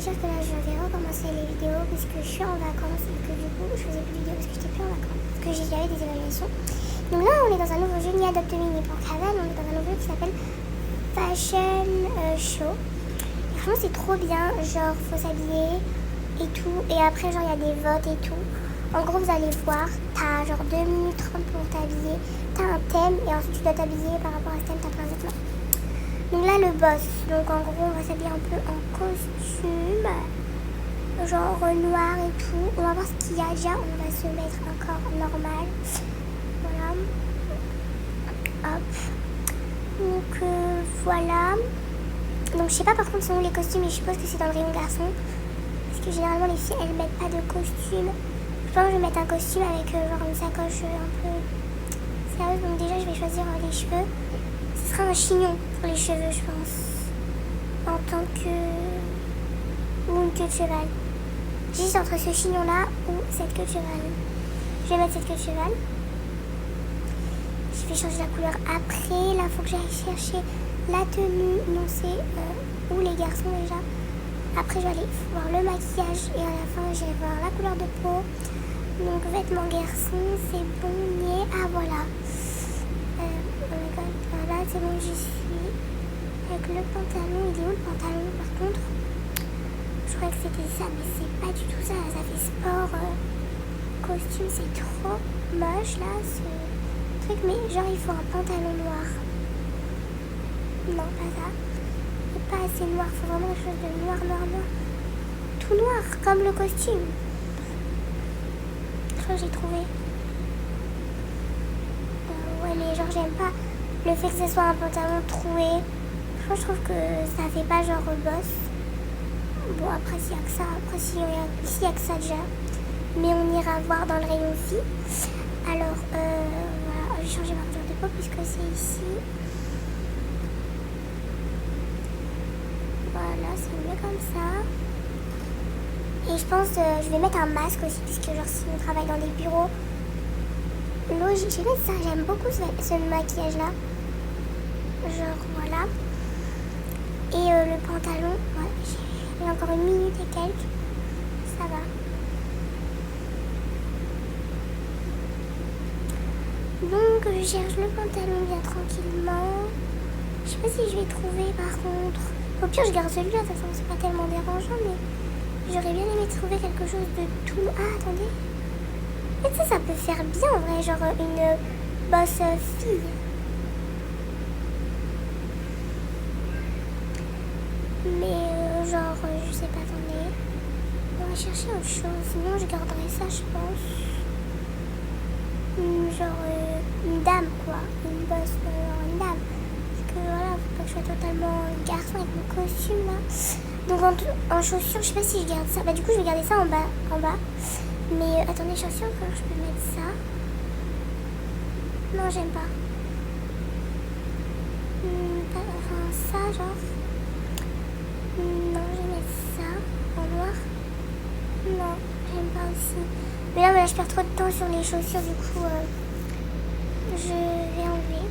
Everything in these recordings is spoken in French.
dire que là je vais recommencer les vidéos puisque je suis en vacances et que du coup je faisais plus de vidéos parce que j'étais plus en vacances, parce que j'avais des évaluations. Donc là on est dans un nouveau jeu Nia Adopt Mini pour Caval, on est dans un nouveau jeu qui s'appelle Fashion Show. Et franchement c'est trop bien, genre faut s'habiller et tout, et après genre il y a des votes et tout. En gros vous allez voir, t'as genre 2 minutes 30 pour t'habiller, t'as un thème et ensuite tu dois t'habiller par rapport à ce thème, t'as plein de vêtements. Donc là le boss, donc en gros on va s'habiller un peu en costume, genre noir et tout. On va voir ce qu'il y a déjà, on va se mettre encore normal. Voilà. Hop. Donc voilà. Donc je sais pas par contre sont où les costumes, mais je suppose que c'est dans le rayon garçon. Parce que généralement les filles elles mettent pas de costume. Je pense que je vais mettre un costume avec genre une sacoche un peu sérieuse. Donc déjà je vais choisir les cheveux. Ce sera un chignon pour les cheveux je pense. En tant que... ou une queue de cheval. J'hésite entre ce chignon là ou cette queue de cheval. Je vais mettre cette queue de cheval. Je vais changer la couleur après. Là faut que j'aille chercher la tenue. Non c'est où les garçons déjà. Après je vais aller voir le maquillage et à la fin je vais voir la couleur de peau. Donc vêtements garçons c'est bon. Mais ah voilà. Voilà c'est bon j'y suis. Avec le pantalon, il est où le pantalon par contre? Je crois que c'était ça mais c'est pas du tout ça. Ça fait sport, costume, c'est trop moche là ce truc. Mais genre il faut un pantalon noir. Non pas ça. C'est pas assez noir, faut vraiment quelque chose de noir. Tout noir, comme le costume. Je crois que j'ai trouvé. Ouais mais genre j'aime pas le fait que ce soit un pantalon troué. Je trouve que ça fait pas genre boss. Bon après s'il y a que ça, s'il y a que ça déjà. Mais on ira voir dans le rayon filles. Alors voilà, j'ai changé ma couleur de peau puisque c'est ici. Voilà, c'est mieux comme ça. Et je pense je vais mettre un masque aussi puisque genre si on travaille dans des bureaux. Logique, je vais mettre ça, j'aime beaucoup ce maquillage là. Genre voilà. Et le pantalon, ouais, j'ai encore une minute et quelques. Ça va. Donc je cherche le pantalon bien tranquillement. Je sais pas si je vais trouver par contre. Au pire je garde celui-là, de toute façon c'est pas tellement dérangeant, mais j'aurais bien aimé trouver quelque chose de tout. Ah attendez. Mais tu sais ça peut faire bien en vrai, genre une boss fille. Mais genre je sais pas, attendez. On va chercher autre chose, sinon je garderai ça je pense. Genre une dame quoi, une boss, une dame. Parce que voilà, faut pas que je sois totalement garçon avec mon costume là. Donc en chaussures, je sais pas si je garde ça. Bah du coup je vais garder ça en bas. Mais attendez, chaussures, comment je peux mettre ça? Non j'aime pas. Enfin ça genre. Non, je vais mettre ça en noir. Non, j'aime pas aussi. Mais là je perds trop de temps sur les chaussures, du coup je vais enlever.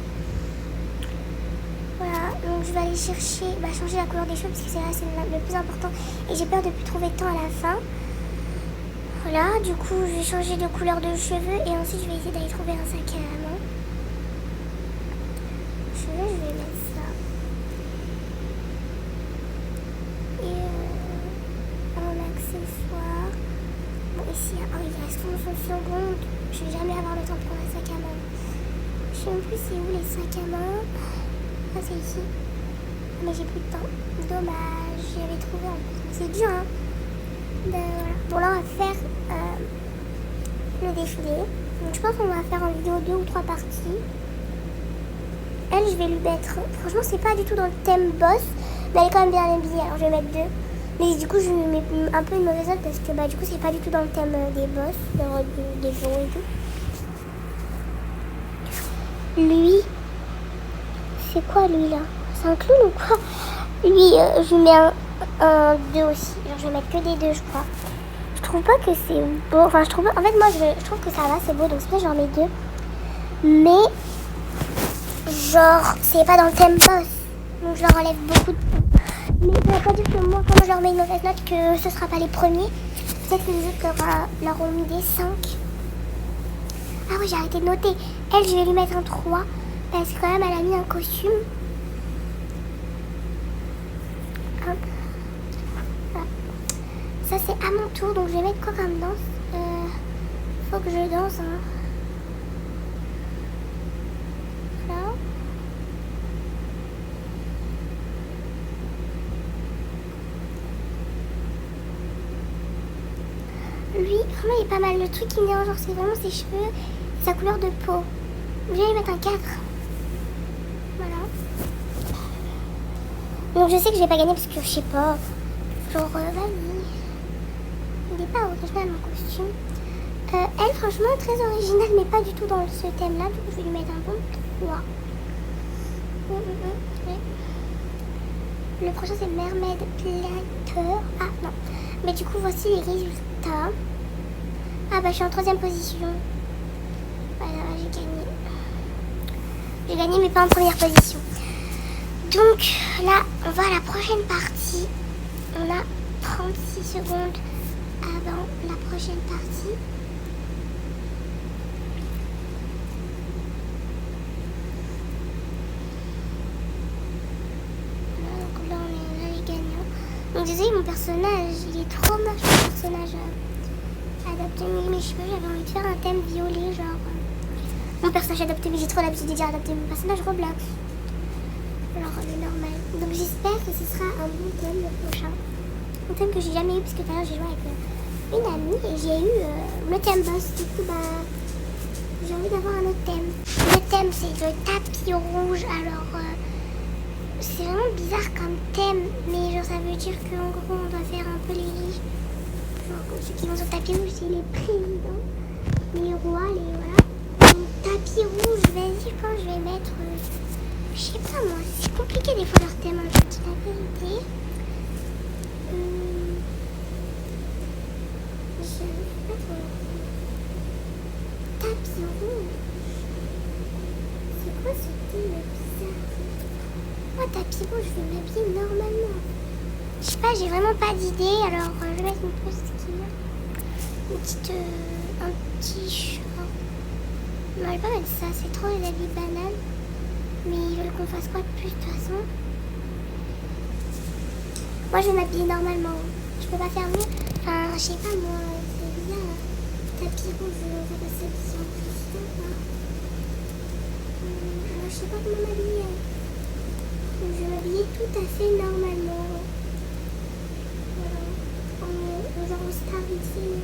Voilà, donc je vais aller chercher, changer la couleur des cheveux parce que c'est là c'est le plus important. Et j'ai peur de plus trouver de temps à la fin. Voilà, du coup je vais changer de couleur de cheveux et ensuite je vais essayer d'aller trouver un sac à main. Je vais mettre ça. Accessoires. Bon ici, il reste 11 secondes. Je vais jamais avoir le temps pour un sac à main. Je sais même plus c'est où les sacs à main. Ah c'est ici. Mais j'ai plus de temps. Dommage, j'avais trouvé en plus. C'est dur hein. Voilà. Bon là on va faire le défilé. Donc je pense qu'on va faire en vidéo 2 ou 3 parties. Elle je vais lui mettre. Franchement c'est pas du tout dans le thème boss. Mais elle est quand même bien habillée. Alors je vais mettre 2. Mais du coup je mets un peu une mauvaise note parce que du coup c'est pas du tout dans le thème des boss, des bureaux et tout. Lui, c'est quoi lui là? C'est un clown ou quoi? Lui, je lui mets un 2 aussi. Genre je vais mettre que des 2 je crois. Je trouve pas que c'est beau. Enfin je trouve en fait moi je trouve que ça va, c'est beau, donc c'est pour ça que j'en mets 2. Mais genre c'est pas dans le thème boss. Donc je leur enlève beaucoup de Mais ça veut pas dire que moi, quand je leur mets une mauvaise note, que ce sera pas les premiers. Peut-être que les autres leur ont mis des 5. Ah oui, j'ai arrêté de noter. Elle, je vais lui mettre un 3. Parce que quand même, elle a mis un costume. Hop. Voilà. Ça, c'est à mon tour. Donc, je vais mettre quoi comme danse? Faut que je danse. Hein. Voilà. Lui, vraiment, il est pas mal. Le truc qui me dérange, c'est vraiment ses cheveux, sa couleur de peau. Je vais lui mettre un 4. Voilà. Donc, je sais que je vais pas gagner parce que je sais pas. Genre, vas-y. Il est pas original, mon costume. Elle, franchement, très originale, mais pas du tout dans ce thème-là. Du coup, je vais lui mettre un bon 3. Le prochain, c'est Mermaid Platter. Ah, non. Mais du coup, voici les résultats. Ah, bah, je suis en 3e position. Voilà, j'ai gagné. J'ai gagné, mais pas en première position. Donc, là, on va à la prochaine partie. On a 36 secondes avant la prochaine partie. Donc là, on est les gagnants. Donc désolé, mon personnage, il est trop moche, mon personnage adapté. Mes cheveux, j'avais envie de faire un thème violet, genre... Mon personnage adapté, mais j'ai trop l'habitude de dire adapté. Mon personnage Roblox. Alors, le normal. Donc j'espère que ce sera un bon thème le prochain. Un thème que j'ai jamais eu, parce que tout à l'heure, j'ai joué avec une amie et j'ai eu le thème boss. Du coup, bah... j'ai envie d'avoir un autre thème. Le thème, c'est le tapis rouge. Alors... c'est vraiment bizarre comme thème, mais genre ça veut dire qu'en gros on doit faire un peu les riches. Genre ceux qui vont sur le tapis rouge, c'est les présidents, les rois, les voilà. Donc tapis rouge, vas-y, je pense que je vais mettre, je sais pas moi, c'est compliqué des fois leur thème, je te dis la vérité. Je sais pas trop. Tapis rouge. C'est quoi ce thème bizarre? Moi, tapis rouge, je vais m'habiller normalement. Je sais pas, j'ai vraiment pas d'idée. Alors, je vais mettre une petite skin. Un petit short. Non, je vais pas mettre ça. C'est trop les habits bananes. Mais ils veulent qu'on fasse quoi de plus de toute façon? Moi, je vais m'habiller normalement. Je peux pas faire mieux. Enfin, je sais pas, moi, c'est bizarre. Tapis rouge, on va pas s'habiller en président, quoi. Alors, je sais pas comment m'habiller. Donc, je vais m'habiller tout à fait normalement. Voilà. Genre en star ici.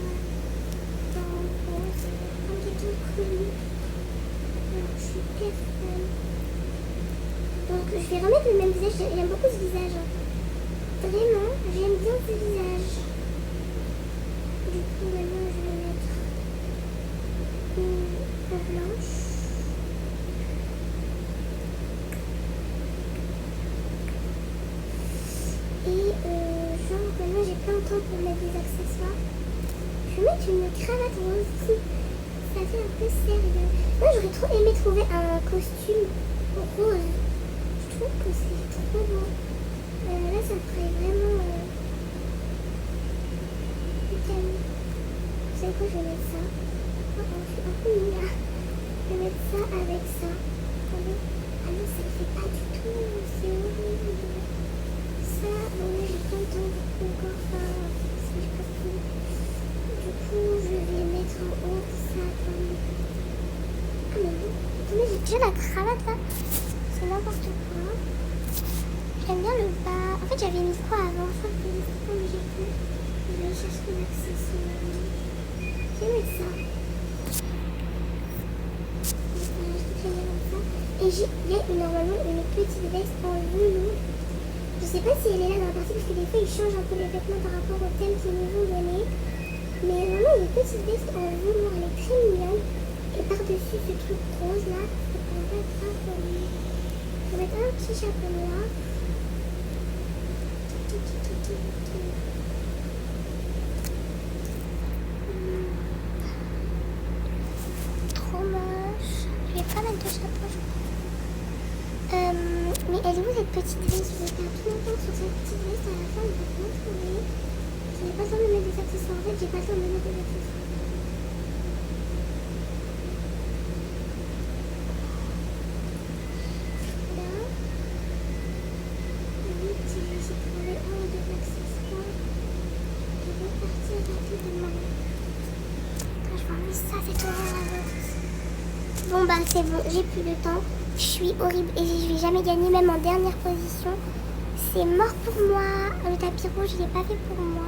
Genre en rose. En quelqu'un de connu. Alors, je suis très fan. Donc, je vais remettre le même visage. J'aime beaucoup ce visage. Vraiment, j'aime bien ce visage. Du coup, maintenant, je vais mettre une peau blanche. Et genre maintenant j'ai plein de temps pour mettre des accessoires. Je vais mettre une cravate rose. Ça fait un peu sérieux. Moi j'aurais trop aimé trouver un costume rose. Je trouve que c'est trop beau. Là ça ferait vraiment... Putain. Vous savez quoi, je vais mettre ça. Oh, je suis un peu nulle là. Je vais mettre ça avec ça. Attendez. Ah non, ça ne fait pas du tout. C'est horrible. Ça, bon là j'ai pas le temps encore, enfin, si je peux plus. Du coup, je vais mettre en haut ça comme... Ah mais bon, attendez, j'ai déjà la cravate là. C'est n'importe quoi. J'aime bien le bas. En fait, j'avais mis quoi avant? Je crois que j'ai plus. Je vais aller chercher un accessoire. Je vais mettre ça. Et il y a normalement une petite veste en velours. Je sais pas si elle est là dans la partie parce que des fois ils changent un peu les vêtements par rapport au thème qu'ils nous ont donné. Mais vraiment il y a une petite veste en velours, elle est très mignonne. Et par-dessus ce truc rose là, ça pourrait être un peu mieux. Je vais mettre un petit chapeau noir. Trop moche. Je vais pas mettre de chapeau je crois. Mais elle est où cette petite veste, je vais faire tout mon temps sur cette petite veste. À la fin, je vais bien trouver. J'ai pas le temps de mettre des accessoires. En fait, j'ai pas le temps de mettre des accessoires. Là. Vite, j'ai trouvé un ou deux accessoires. Je vais partir rapidement. Attends, je vais enlever ça, cette horreur là. Bon bah c'est bon, j'ai plus de temps. Je suis horrible et je vais jamais gagner, même en dernière position. C'est mort pour moi. Le tapis rouge, il est pas fait pour moi.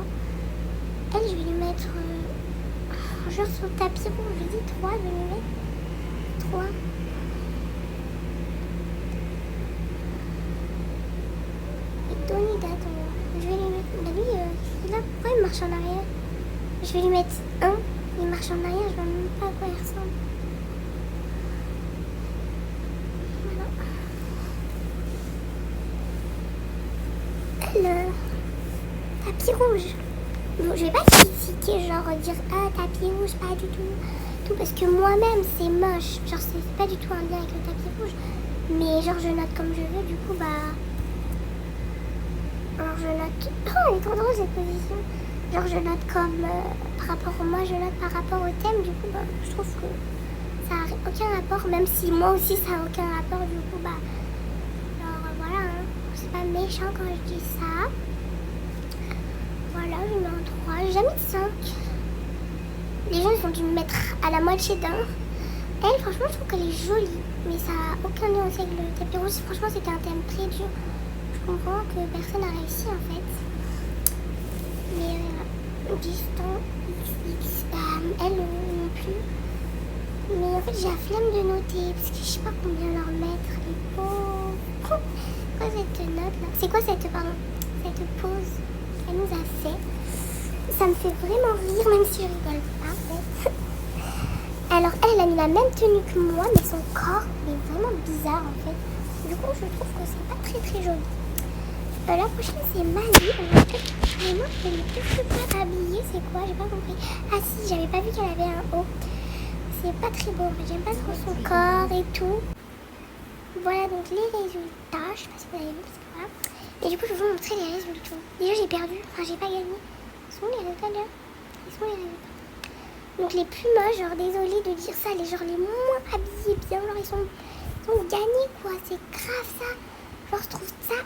Elle, je vais lui mettre... genre sur le tapis rouge, je dis 3, je vais lui mettre 3. Et Tony d'attendre. Je vais lui mettre... Bah lui, là, pourquoi il marche en arrière? Je vais lui mettre 1. Il marche en arrière, je vois même pas à quoi il ressemble. Le tapis rouge. Bon, je vais pas critiquer, genre dire ah tapis rouge, pas du tout, parce que moi-même c'est moche, genre c'est pas du tout un lien avec le tapis rouge, mais genre je note comme je veux, du coup bah, alors je note, oh elle est trop drôle cette position, genre je note comme par rapport au moi, je note par rapport au thème, du coup bah je trouve que ça a aucun rapport, même si moi aussi ça a aucun rapport, du coup bah, alors voilà, hein. C'est pas méchant quand je dis ça. Voilà, je mets en 3. J'ai jamais de 5. Les gens ils ont dû me mettre à la moitié d'un. Elle, franchement, je trouve qu'elle est jolie. Mais ça n'a aucun lien aussi avec le tapis rouge. Franchement, c'était un thème très dur. Je comprends que personne n'a réussi en fait. Mais distant, XX, elle non plus. Mais en fait, j'ai la flemme de noter. Parce que je sais pas combien leur mettre. Les pauvres. Quoi cette note là? C'est quoi cette pause qu'elle nous a fait? Ça me fait vraiment rire, même si je rigole pas. Ouais. Alors elle a mis la même tenue que moi, mais son corps est vraiment bizarre en fait. Du coup, je trouve que c'est pas très très joli. La prochaine c'est Mali. Mais moi, je ne peux pas habiller. C'est quoi? J'ai pas compris. Ah si, j'avais pas vu qu'elle avait un haut. C'est pas très beau. J'aime pas trop son corps et tout. Voilà donc les résultats. Je sais pas si vous avez vu, parce que voilà. Et du coup, je vais vous montrer les résultats. Déjà, j'ai perdu. Enfin, j'ai pas gagné. Ils sont les résultats là. Ils sont les résultats. Donc, les plus moches, genre, désolée de dire ça, les moins habillés bien, genre, ils sont gagnés, quoi. C'est grave ça. Genre, je trouve ça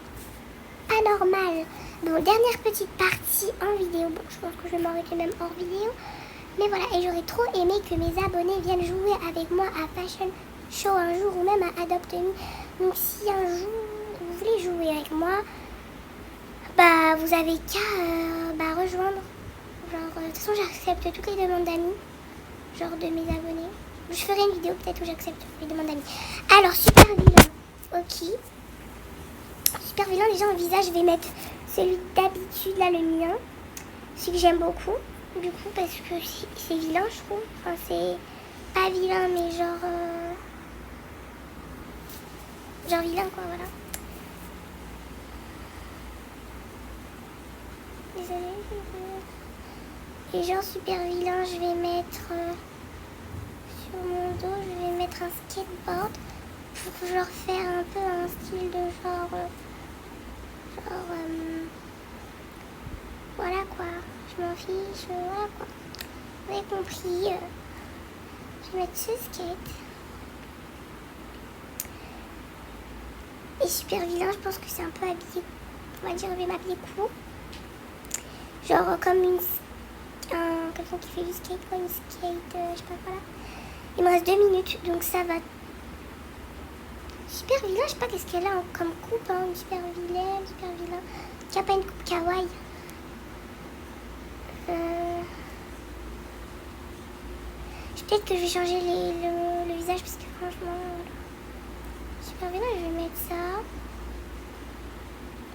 anormal. Bon, dernière petite partie en vidéo. Bon, je pense que je vais m'arrêter même hors vidéo. Mais voilà, et j'aurais trop aimé que mes abonnés viennent jouer avec moi à Fashion Show un jour ou même à Adopt Me. Donc si un jour vous voulez jouer avec moi, bah vous avez qu'à rejoindre. Genre, de toute façon j'accepte toutes les demandes d'amis, genre de mes abonnés. Je ferai une vidéo peut-être où j'accepte les demandes d'amis. Alors super vilain, ok. Super vilain, déjà en visage je vais mettre celui d'habitude là, le mien. Celui que j'aime beaucoup. Du coup parce que c'est vilain je trouve. Enfin c'est pas vilain mais genre... genre vilain quoi, voilà. Désolée. Et genre super vilain, je vais mettre sur mon dos, je vais mettre un skateboard pour genre faire un peu un style de genre voilà quoi, je m'en fiche, voilà quoi. Vous avez compris, je vais mettre ce skate. Et super vilain, je pense que c'est un peu habillé, on va dire, je vais m'habiller court. Genre comme quelqu'un qui fait du skate, quoi, une skate, je sais pas quoi là. Il me reste 2 minutes, donc ça va. Super vilain, je sais pas qu'est-ce qu'elle a comme coupe, hein, une super vilaine, super vilain. Il n'y a pas une coupe kawaii. Peut-être que je vais changer le visage parce que franchement... super vilain, je vais mettre ça.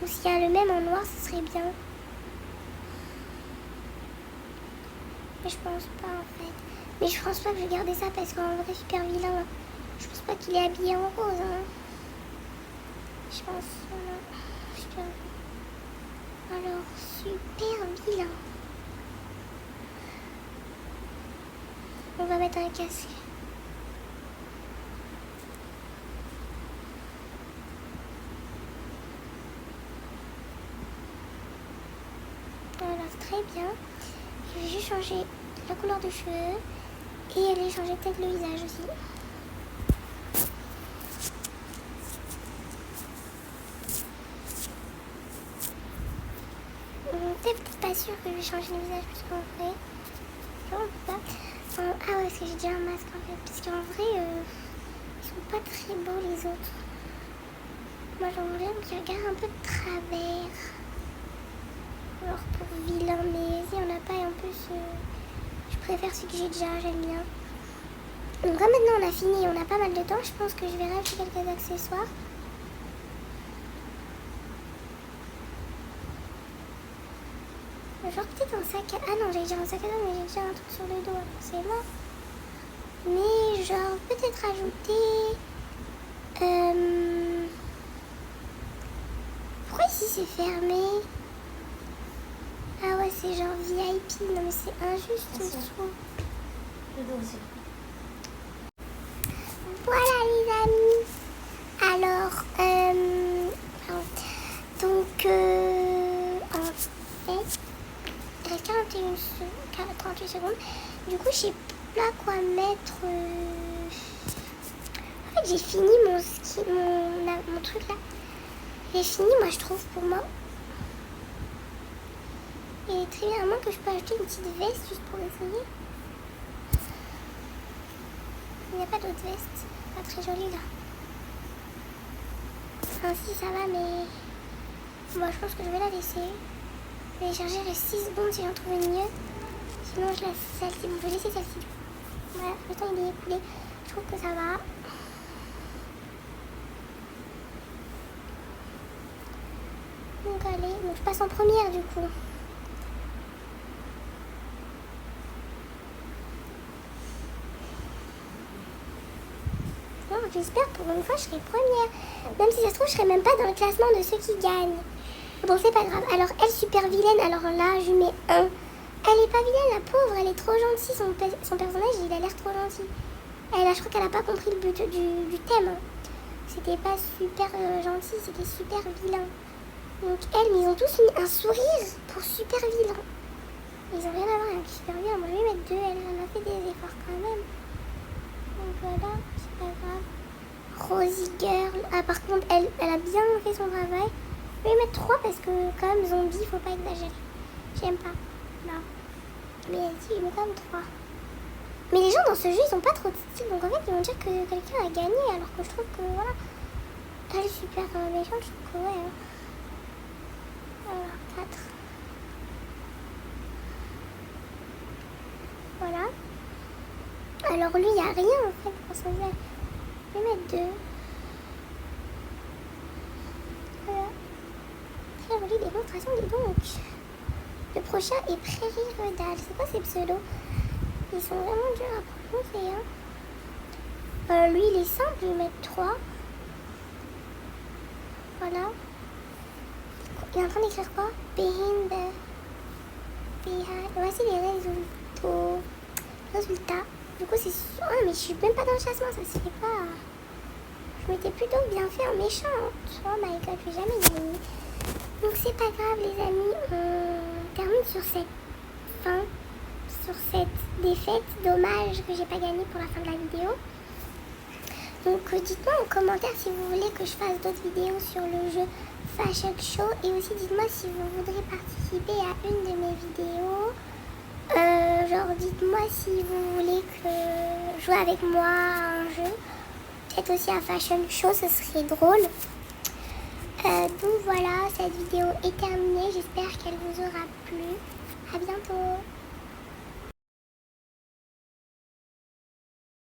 Ou s'il y a le même en noir, ce serait bien. Mais je pense pas en fait. Mais je pense pas que je vais garder ça parce qu'en vrai super vilain, je pense pas qu'il est habillé en rose. Hein. Je pense super... Alors super vilain. On va mettre un casque. très bien. Je vais juste changer la couleur de cheveux et aller changer peut-être le visage aussi. Peut-être pas sûre que je vais changer le visage parce qu'en vrai, je ne peux pas. Ah ouais, parce que j'ai déjà un masque en fait. Parce qu'en vrai, ils sont pas très beaux les autres. Moi j'en voulais un qui regarde un peu de travers. Alors pour vilain, mais il n'y en a pas et en plus je préfère celui que j'ai déjà, j'aime bien. Donc là maintenant on a fini, on a pas mal de temps, je pense que je vais rajouter quelques accessoires. Genre peut-être un sac à... Ah non, j'allais dire un sac à dos, mais j'ai déjà un truc sur le dos, alors c'est mort. Mais genre peut-être rajouter... Pourquoi ici c'est fermé? Ah ouais, c'est genre VIP, non mais c'est injuste, je trouve. Le dos aussi. Voilà les amis. Alors, pardon. Donc, en fait, il reste 38 secondes. Du coup, je sais pas quoi mettre. En fait, j'ai fini mon ski, mon truc là. J'ai fini, moi je trouve pour moi. Et très bien, à moins que je peux acheter une petite veste juste pour essayer. Il n'y a pas d'autre veste. Pas très jolie là. Enfin si ça va mais... Bon je pense que je vais la laisser. Je vais charger les 6 secondes si j'en trouve une mieux. Sinon je laisse celle-ci. Bon je vais laisser celle-ci. Voilà, le temps il est écoulé. Je trouve que ça va. Donc allez, bon, je passe en première du coup. J'espère pour une fois je serai première. Même si ça se trouve je serai même pas dans le classement de ceux qui gagnent. Bon c'est pas grave. Alors elle super vilaine, alors là je mets 1. Elle est pas vilaine la pauvre, elle est trop gentille. Son personnage il a l'air trop gentil. Je crois qu'elle a pas compris le but du thème. C'était pas super gentil, c'était super vilain. Donc elle, mais ils ont tous mis un sourire pour super vilain. Ils ont rien à voir avec super vilain. Moi je vais mettre 2, elle a fait des efforts quand même. Donc voilà, c'est pas grave. Rosy Girl. Ah, par contre, elle a bien fait son travail. Je vais lui mettre 3 parce que, quand même, zombie, faut pas exagérer. J'aime pas. Non. Mais si, je mets quand même 3. Mais les gens dans ce jeu, ils ont pas trop de style. Donc en fait, ils vont dire que quelqu'un a gagné. Alors que je trouve que, voilà. Elle est super méchante, je trouve que, ouais. Alors, 4. Voilà. Alors lui, il n'y a rien en fait pour son visage. Je vais mettre 2. Voilà. Très jolie démonstration, dis donc. Le prochain est Prairie Redal. C'est quoi ces pseudos? Ils sont vraiment durs à prononcer. Hein. Lui, il est simple, je vais mettre 3. Voilà. Il est en train d'écrire quoi? Behind. Voici les résultats. Du coup, c'est sûr. Ah, mais je suis même pas dans le classement, ça se fait pas. Je m'étais plutôt bien fait en méchante. Oh my god, je vais jamais gagner. Donc, c'est pas grave, les amis. On termine sur cette fin, sur cette défaite. Dommage que j'ai pas gagné pour la fin de la vidéo. Donc, dites-moi en commentaire si vous voulez que je fasse d'autres vidéos sur le jeu Fashion Show. Et aussi, dites-moi si vous voudrez participer à une de mes vidéos. Genre dites-moi si vous voulez que jouer avec moi à un jeu, peut-être aussi à Fashion Show, ce serait drôle. Donc voilà, cette vidéo est terminée, j'espère qu'elle vous aura plu. À bientôt.